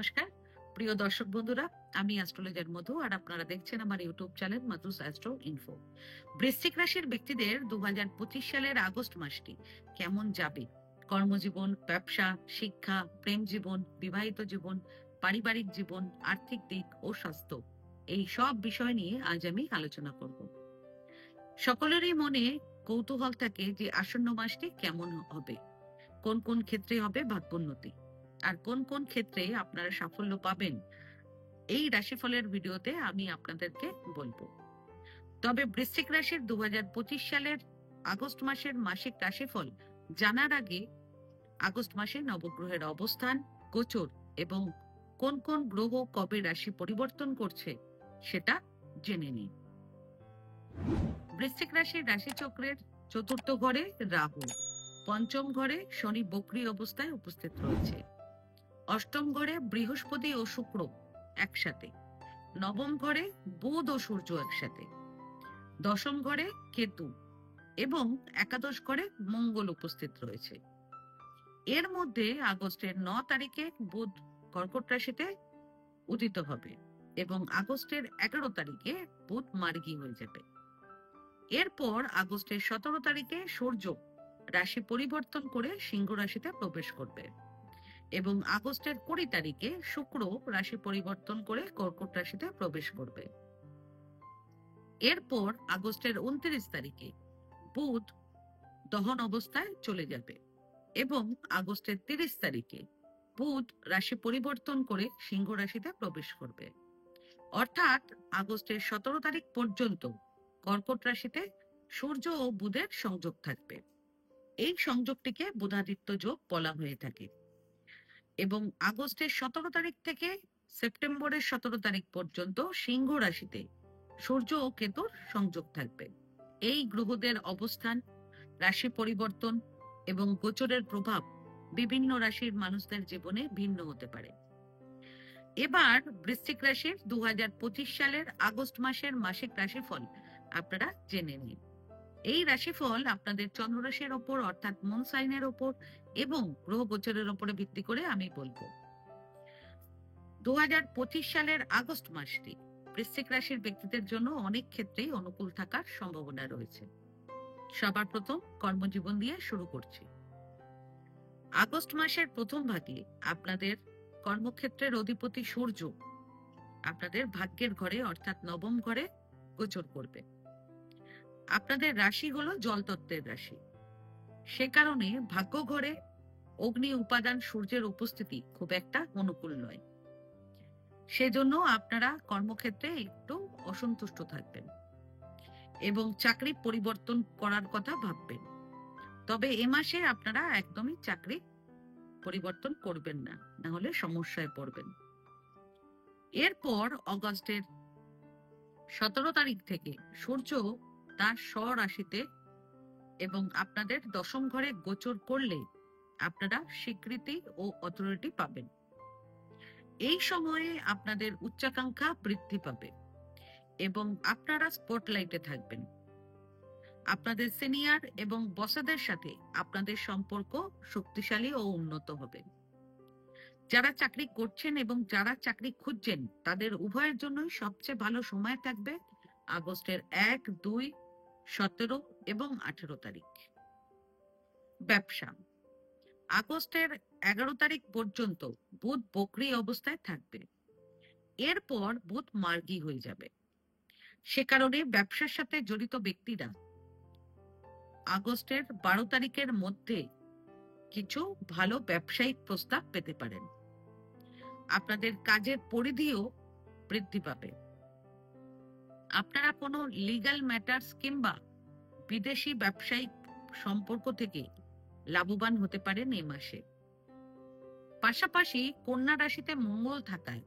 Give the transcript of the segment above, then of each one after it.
নমস্কার প্রিয় দর্শক বন্ধুরা, আমি অ্যাস্ট্রোলজার মধু আর আপনারা দেখছেন আমার YouTube channel Madhu's astro info. বৃশ্চিক রাশির ব্যক্তিদের 2025 সালের আগস্ট মাসটি কেমন যাবে? কর্মজীবন, ব্যবসা, শিক্ষা, প্রেম জীবন, বিবাহিত জীবন, পারিবারিক জীবন, আর্থিক দিক ও স্বাস্থ্য, এই সব বিষয় নিয়ে আজ আমি আলোচনা করব। সকলেরই মনে কৌতূহল থাকে যে আসন্ন মাসটি কেমন হবে, কোন কোন ক্ষেত্রে হবে ভাগ্যোন্নতি, আর কোন কোন ক্ষেত্রে আপনারা সাফল্য পাবেন। এই রাশিফলের ভিডিওতে আমি আপনাদেরকে বলবো। তবে বৃশ্চিক রাশির 2025 সালের আগস্ট মাসের মাসিক রাশিফল জানার আগে আগস্ট মাসে নবগ্রহের অবস্থান, গোচর এবং কোন কোন গ্রহ কবে রাশি পরিবর্তন করছে সেটা জেনে নিন। বৃশ্চিক রাশির রাশিচক্রের চতুর্থ ঘরে রাহু, পঞ্চম ঘরে শনি বক্রী অবস্থায় উপস্থিত রয়েছে, অষ্টম ঘরে বৃহস্পতি ও শুক্র একসাথে, নবম ঘরে বুধ ও সূর্য একসাথে, দশম ঘরে কেতু এবং একাদশ ঘরে মঙ্গল উপস্থিত রয়েছে। এর মধ্যে আগস্টের 9 তারিখে বুধ কর্কট রাশিতে উদিত হবে এবং আগস্টের 11 তারিখে বুধ মার্গী হয়ে যাবে। এরপর আগস্টের 17 তারিখে সূর্য রাশি পরিবর্তন করে সিংহ রাশিতে প্রবেশ করবে এবং আগস্টের 20 তারিখে শুক্র রাশি পরিবর্তন করে কর্কট রাশিতে প্রবেশ করবে। এরপর আগস্টের 29 তারিখে বুধ দহন অবস্থায় চলে যাবে এবং আগস্টের 30 তারিখে বুধ রাশি পরিবর্তন করে সিংহ রাশিতে প্রবেশ করবে। অর্থাৎ আগস্টের 17 তারিখ পর্যন্ত কর্কট রাশিতে সূর্য ও বুধের সংযোগ থাকবে। এই সংযোগটিকে বুধাদিত্য যোগ বলা হয়ে থাকে এবং আগস্টের 17 তারিখ থেকে সেপ্টেম্বরের 17 তারিখ পর্যন্ত সিংহ রাশিতে সূর্য ও কেতুর সংযোগ থাকবে। এই গ্রহদের অবস্থান, রাশি পরিবর্তন এবং গোচরের প্রভাব বিভিন্ন রাশির মানুষদের জীবনে ভিন্ন হতে পারে। এবার বৃশ্চিক রাশির 2025 সালের আগস্ট মাসের মাসিক রাশিফল আপনারা জেনে নিন। এই রাশিফল আপনাদের চন্দ্র রাশির ওপর অর্থাৎ মুন সাইনের ওপর এবং গ্রহ গোচরের ওপরে ভিত্তি করে আমি বলবো। 2025 সালের আগস্ট মাসটি বৃশ্চিক রাশির ব্যক্তিদের জন্য অনেক ক্ষেত্রেই অনুকূল থাকার সম্ভাবনা রয়েছে। সবার প্রথম কর্মজীবন দিয়ে শুরু করছি। আগস্ট মাসের প্রথম ভাগে আপনাদের কর্মক্ষেত্রের অধিপতি সূর্য আপনাদের ভাগ্যের ঘরে অর্থাৎ নবম ঘরে গোচর করবে। আপনাদের রাশি হলো জলতত্ত্বের রাশি, সে কারণে ভাগ্য ঘরে অগ্নি উপাদান সূর্যের উপস্থিতি খুব একটা অনুকূল নয়। সেজন্য আপনারা কর্মক্ষেত্রে একটু অসন্তুষ্ট থাকবেন এবং চাকরি পরিবর্তন করার কথা ভাববেন। তবে এ মাসে আপনারা একদমই চাকরি পরিবর্তন করবেন না, না হলে সমস্যায় পড়বেন। এরপর অগস্টের 17 তারিখ থেকে সূর্য তার স্বরাশিতে এবং আপনাদের দশম ঘরে গোচর করলে আপনারা স্বীকৃতি ও অথরিটি পাবেন। এই সময়ে আপনাদের উচ্চাকাঙ্ক্ষা বৃদ্ধি পাবে এবং আপনারা স্পটলাইটে থাকবেন। আপনাদের সিনিয়র এবং বসেদের সাথে আপনাদের সম্পর্ক শক্তিশালী ও উন্নত হবে। যারা চাকরি করছেন এবং যারা চাকরি খুঁজছেন তাদের উভয়ের জন্যই সবচেয়ে ভালো সময় থাকবে আগস্টের 1, 2, 17 এবং 18 তারিখ। ব্যবসা আগস্টের 11 তারিখ পর্যন্ত বুধ বক্রী অবস্থায় থাকবে। এরপর বুধ মার্গী হয়ে যাবে। সে কারণে ব্যবসার সাথে জড়িত ব্যক্তিরা আগস্টের 12 তারিখের মধ্যে কিছু ভালো ব্যবসায়িক প্রস্তাব পেতে পারেন। আপনাদের কাজের পরিধিও বৃদ্ধি পাবে। আপনারা কোনো লিগ্যাল ম্যাটার্স কিংবা বিদেশি ব্যবসায়িক সম্পর্ক থেকে লাভবান হতে পারেন এই মাসে। পাশাপাশি কন্যা রাশিতে মঙ্গল থাকায়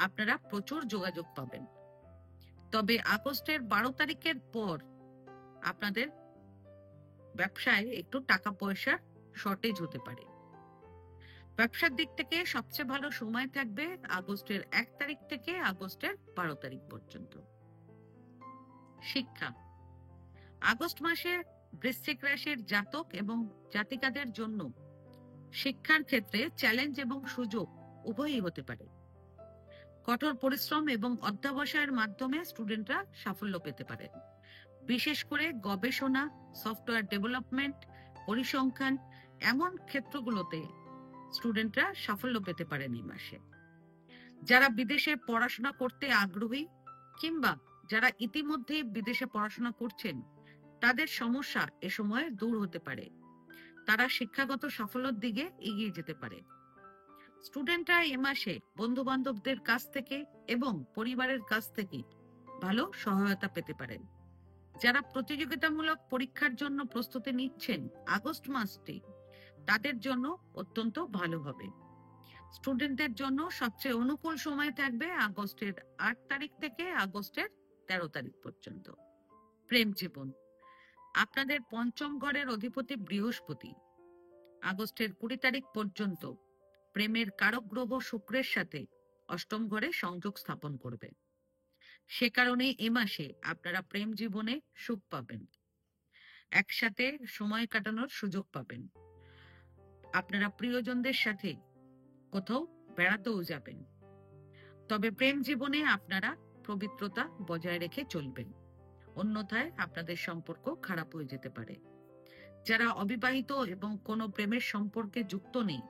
আপনারা প্রচুর যোগাযোগ পাবেন। তবে আগস্টের 12 তারিখের পর আপনাদের ব্যবসায় একটু টাকা পয়সার শর্টেজ হতে পারে। ব্যবসার দিক থেকে সবচেয়ে ভালো সময় থাকবে আগস্টের 1 তারিখ থেকে আগস্টের 12 তারিখ পর্যন্ত। শিক্ষা আগস্ট মাসে বৃশ্চিক রাশির জাতক এবং জাতিকাদের জন্য শিক্ষার ক্ষেত্রে চ্যালেঞ্জ এবং সুযোগ উভয়ই হতে পারে। কঠোর পরিশ্রম এবং অধ্যবসায়ের মাধ্যমে স্টুডেন্টরা সাফল্য পেতে পারে। বিশেষ করে গবেষণা, সফটওয়্যার ডেভেলপমেন্ট, পরিসংখ্যান এমন ক্ষেত্রগুলোতে স্টুডেন্টরা সাফল্য পেতে পারেন এই মাসে। যারা বিদেশে পড়াশোনা করতে আগ্রহী কিংবা যারা ইতিমধ্যে বিদেশে পড়াশোনা করছেন, তাদের সমস্যা এ সময় দূর হতে পারে। তারা শিক্ষাগত সাফল্যের দিকে এগিয়ে যেতে পারে। স্টুডেন্টরা এ মাসে বন্ধু বান্ধবদের কাছ থেকে এবং পরিবারের কাছ থেকে ভালো সহায়তা পেতে পারেন। যারা প্রতিযোগিতামূলক পরীক্ষার জন্য প্রস্তুতি নিচ্ছেন, আগস্ট মাসটি তাদের জন্য অত্যন্ত ভালো হবে। স্টুডেন্টদের জন্য সবচেয়ে অনুকূল সময় থাকবে আগস্টের 8 তারিখ থেকে আগস্টের 13 তারিখ পর্যন্ত। প্রেম জীবন। আপনাদের পঞ্চম ঘরের অধিপতি বৃহস্পতি আগস্টের 20 তারিখ পর্যন্ত প্রেমের কারক গ্রহ শুক্রের সাথে অষ্টম ঘরে সংযোগ স্থাপন করবে। সে কারণে এ মাসে আপনারা প্রেম জীবনে সুখ পাবেন, একসাথে সময় কাটানোর সুযোগ পাবেন। আপনারা প্রিয়জনদের সাথে কোথাও বেড়াতেও যাবেন। তবে প্রেম জীবনে আপনারা পবিত্রতা বজায় রেখে চলবেন, অন্যথায় আপনাদের সম্পর্ক খারাপ হয়ে যেতে পারে। যারা অবিবাহিত এবং কোনো প্রেমের সম্পর্কে যুক্ত নেই,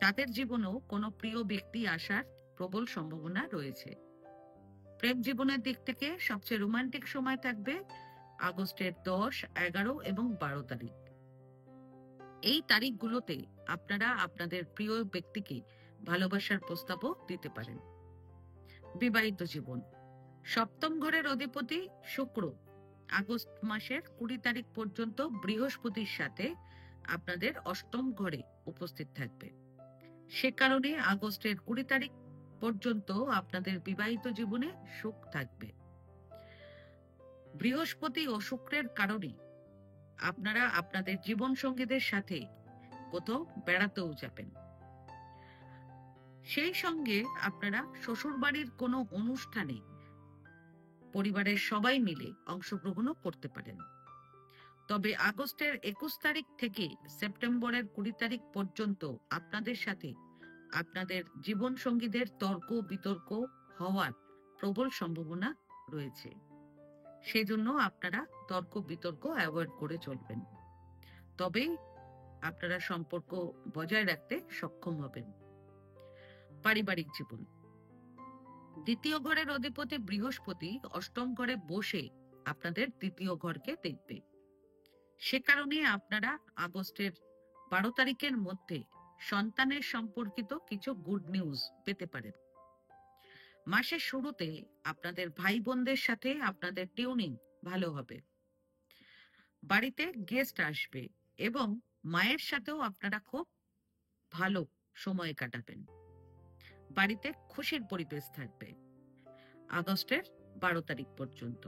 তাদের জীবনেও কোনো প্রিয় ব্যক্তি আসার প্রবল সম্ভাবনা রয়েছে। প্রেম জীবনের দিক থেকে সবচেয়ে রোমান্টিক সময় থাকবে আগস্টের 10, 11 এবং 12 তারিখ। এই তারিখগুলোতে আপনারা আপনাদের প্রিয় ব্যক্তিকে ভালোবাসার প্রস্তাবও দিতে পারেন। বিবাহিত জীবন। সপ্তম ঘরের অধিপতি শুক্র আগস্ট মাসের 20 তারিখ পর্যন্ত বৃহস্পতির সাথে আপনাদের অষ্টম ঘরে উপস্থিত থাকবে। সে কারণে আগস্টের 20 তারিখ পর্যন্ত আপনাদের বিবাহিত জীবনে সুখ থাকবে। বৃহস্পতি ও শুক্রের কারণে আপনারা আপনাদের জীবন সঙ্গীদের সাথে কোথাও বেড়াতেও যাবেন। সেই সঙ্গে আপনারা শ্বশুর বাড়ির কোনো অনুষ্ঠানে পরিবারের সবাই মিলে অংশগ্রহণও করতে পারেন। তবে আগস্টের 21 তারিখ থেকে সেপ্টেম্বরের 20 তারিখ পর্যন্ত আপনাদের সাথে আপনাদের জীবন সঙ্গীদের তর্ক বিতর্ক হওয়ার প্রবল সম্ভাবনা রয়েছে। সেজন্য আপনারা তর্ক বিতর্ক অ্যাভয়েড করে চলবেন, তবে আপনারা সম্পর্ক বজায় রাখতে সক্ষম হবেন। পারিবারিক জীবন। দ্বিতীয় ঘরের অধিপতি বৃহস্পতি অষ্টম ঘরে বসে আপনাদের দ্বিতীয় ঘরকে দেখবে। সে কারণে আপনারা আগস্টের 12 তারিখের মধ্যে সন্তানের সম্পর্কিত কিছু গুড নিউজ পেতে পারেন। মাসের শুরুতে আপনাদের ভাই বোনদের সাথে আপনাদের টিউনিং ভালো হবে। বাড়িতে গেস্ট আসবে এবং মায়ের সাথেও আপনারা খুব ভালো সময় কাটাবেন। বাড়িতে খুশির পরিবেশ থাকবে আগস্টের 12 তারিখ পর্যন্ত।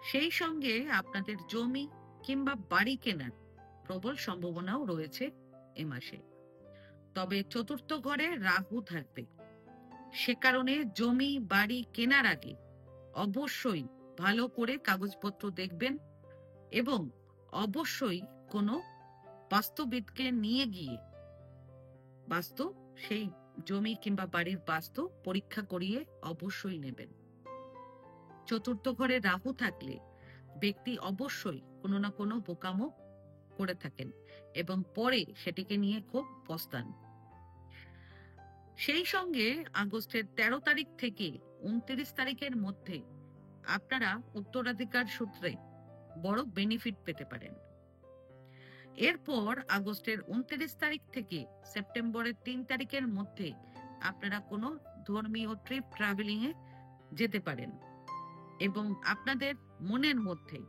সেই সঙ্গে আপনাদের জমি কিংবা বাড়ি কেনার প্রবল সম্ভাবনাও রয়েছে এ মাসে। তবে চতুর্থ ঘরে রাহু থাকবে। সে কারণে জমি বাড়ি কেনার আগে অবশ্যই ভালো করে কাগজপত্র দেখবেন এবং অবশ্যই কোনো বাস্তুবিদকে নিয়ে গিয়ে সেই জমি কিংবা বাড়ির বাস্তু পরীক্ষা করিয়ে অবশ্যই নেবেন। চতুর্থ ঘরে রাহু থাকলে ব্যক্তি অবশ্যই কোনো না কোনো বোকামো করে থাকেন এবং পরে সেটিকে নিয়ে খুব পস্তান। সেই সঙ্গে আগস্টের 13 তারিখ থেকে 29 তারিখের মধ্যে আপনারা উত্তরাধিকার সূত্রে বড় বেনিফিট পেতে পারেন। এরপর আগস্টের 29 তারিখ থেকে সেপ্টেম্বরের 3 তারিখের মধ্যে আপনারা কোনো ধর্মীয় ট্রিপ ট্রাভেলিং এ যেতে পারেন এবং আপনাদের মনের মধ্যে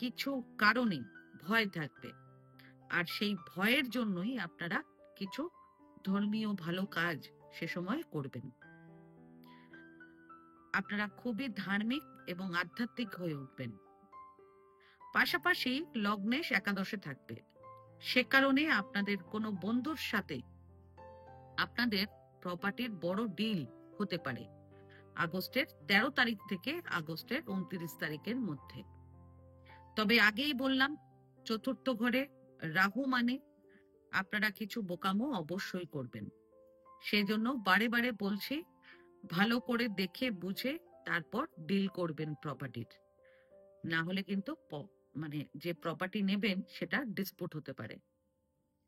কিছু কারণে ভয় থাকবে, আর সেই ভয়ের জন্যই আপনারা কিছু ধর্মীয় ভালো কাজ সে সময় করবেন। আপনারা খুবই ধার্মিক এবং আধ্যাত্মিক হয়ে উঠবেন। পাশাপাশি লগ্নেশ একাদশে থাকবে। সে কারণে আপনাদের কোনো বন্ধুর সাথে আপনাদের প্রপার্টির বড় ডিল হতে পারে আগস্টের 13 তারিখ থেকে আগস্টের 29 তারিখের মধ্যে। তবে আগেই বললাম, চতুর্থ ঘরে রাহু মানে আপনারা কিছু বোকামো অবশ্যই করবেন। সেজন্য বারে বারে বলছি, ভালো করে দেখে বুঝে তারপর ডিল করবেন প্রপার্টির। না হলে কিন্তু মানে যে প্রপার্টি নেবেন সেটা ডিসপুট হতে পারে।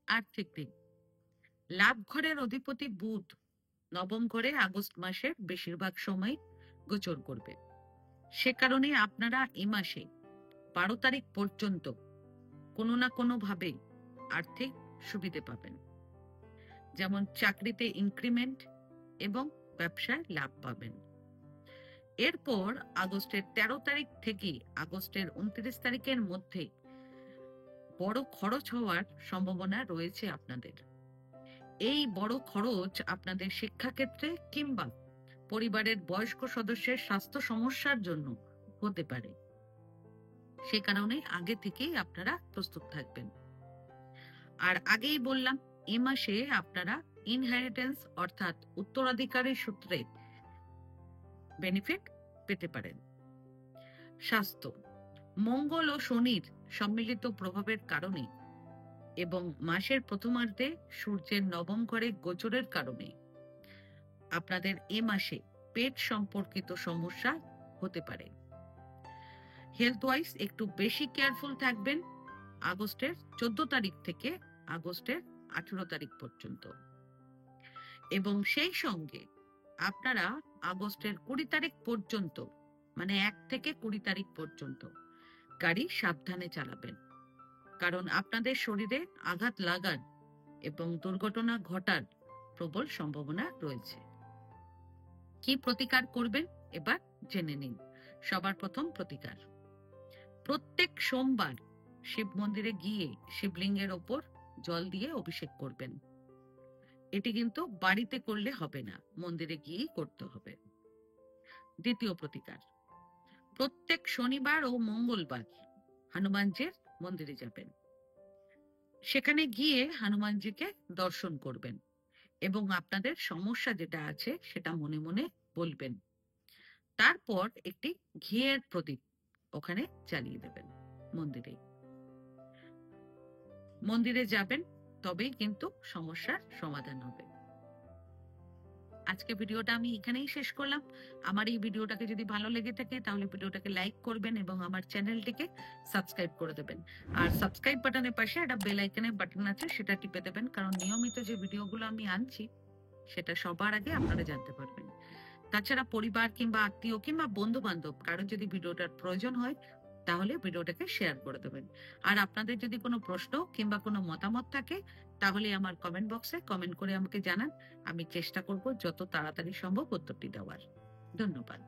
আর্থিক দিক, লাভ ঘরের অধিপতি বুধ নবম ঘরে আগস্ট মাসের বেশিরভাগ সময় গোচর করবে। সে কারণে আপনারা এই মাসে 12 তারিখ পর্যন্ত কোনো না কোনো ভাবে আর্থিক সুবিধে পাবেন, যেমন চাকরিতে ইনক্রিমেন্ট এবং ব্যবসায় লাভ পাবেন। এরপর আগস্টের 13 তারিখ থেকে আগস্টের 29 তারিখের মধ্যে বড় খরচ হওয়ার সম্ভাবনা রয়েছে আপনাদের। এই বড় খরচ আপনাদের শিক্ষাক্ষেত্রে কিংবা পরিবারের বয়স্ক সদস্যের স্বাস্থ্য সমস্যার জন্য হতে পারে। সে কারণে আগে থেকেই আপনারা প্রস্তুত থাকবেন। আর আগেই বললাম, এ মাসে আপনারা ইনহেরিটেন্স অর্থাৎ উত্তরাধিকারী সূত্রে বেনিফিট পেতে পারেন। স্বাস্থ্য, মঙ্গল ও শনির সম্মিলিত প্রভাবের কারণে এবং মাসের প্রথমার্ধে সূর্যের নবম ঘরে গোচরের কারণে আপনাদের এ মাসে পেট সম্পর্কিত সমস্যা হতে পারে। হেলথ ওয়াইজ একটু বেশি কেয়ারফুল থাকবেন আগস্টের 14 তারিখ থেকে আগস্টের 18 তারিখ পর্যন্ত। এবং সেই সঙ্গে আপনারা আগস্টের 20 তারিখ পর্যন্ত, মানে 1 থেকে 20 তারিখ পর্যন্ত গাড়ি সাবধানে চালাবেন, কারণ আপনাদের শরীরে আঘাত লাগার এবং দুর্ঘটনা ঘটার প্রবল সম্ভাবনা রয়েছে। কি প্রতিকার করবেন এবার জেনে নিন। সবার প্রথম প্রতিকার, প্রত্যেক সোমবার শিব মন্দিরে গিয়ে শিবলিঙ্গের ওপর জল দিয়ে অভিষেক করবেন। এটি কিন্তু বাড়িতে করলে হবে না, মন্দিরে গিয়েই করতে হবে। দ্বিতীয় প্রতিকার, প্রত্যেক শনিবার ও মঙ্গলবার হনুমানজির মন্দিরে যাবেন, সেখানে গিয়ে হনুমানজিকে দর্শন করবেন এবং আপনাদের সমস্যা যেটা আছে সেটা মনে মনে বলবেন। তারপর একটি ঘিয়ের প্রদীপ ওখানে জ্বালিয়ে দেবেন। মন্দিরে যাবেন, তবেই কিন্তু সমস্যার সমাধান হবে। আজকে ভিডিওটা আমি এখানেই শেষ করলাম। আমার এই ভিডিওটাকে যদি ভালো লেগে থাকে তাহলে ভিডিওটাকে লাইক করবেন এবং আমার চ্যানেলটিকে সাবস্ক্রাইব করে দেবেন। আর সাবস্ক্রাইব বাটনের পাশে একটা বেল আইকনের বাটন আছে, সেটা টিপে দেবেন, কারণ নিয়মিত যে ভিডিওগুলো আমি আনছি সেটা সবার আগে আপনারা জানতে পারবেন। তাছাড়া পরিবার কিংবা আত্মীয় কিংবা বন্ধু বান্ধব কারো যদি ভিডিওটার প্রয়োজন হয় তাহলে ভিডিওটাকে শেয়ার করে দেবেন। আর আপনাদের যদি কোনো প্রশ্ন কিংবা কোনো মতামত থাকে তাহলে আমার কমেন্ট বক্সে কমেন্ট করে আমাকে জানান। আমি চেষ্টা করব যত তাড়াতাড়ি সম্ভব উত্তরটি দেওয়ার। ধন্যবাদ।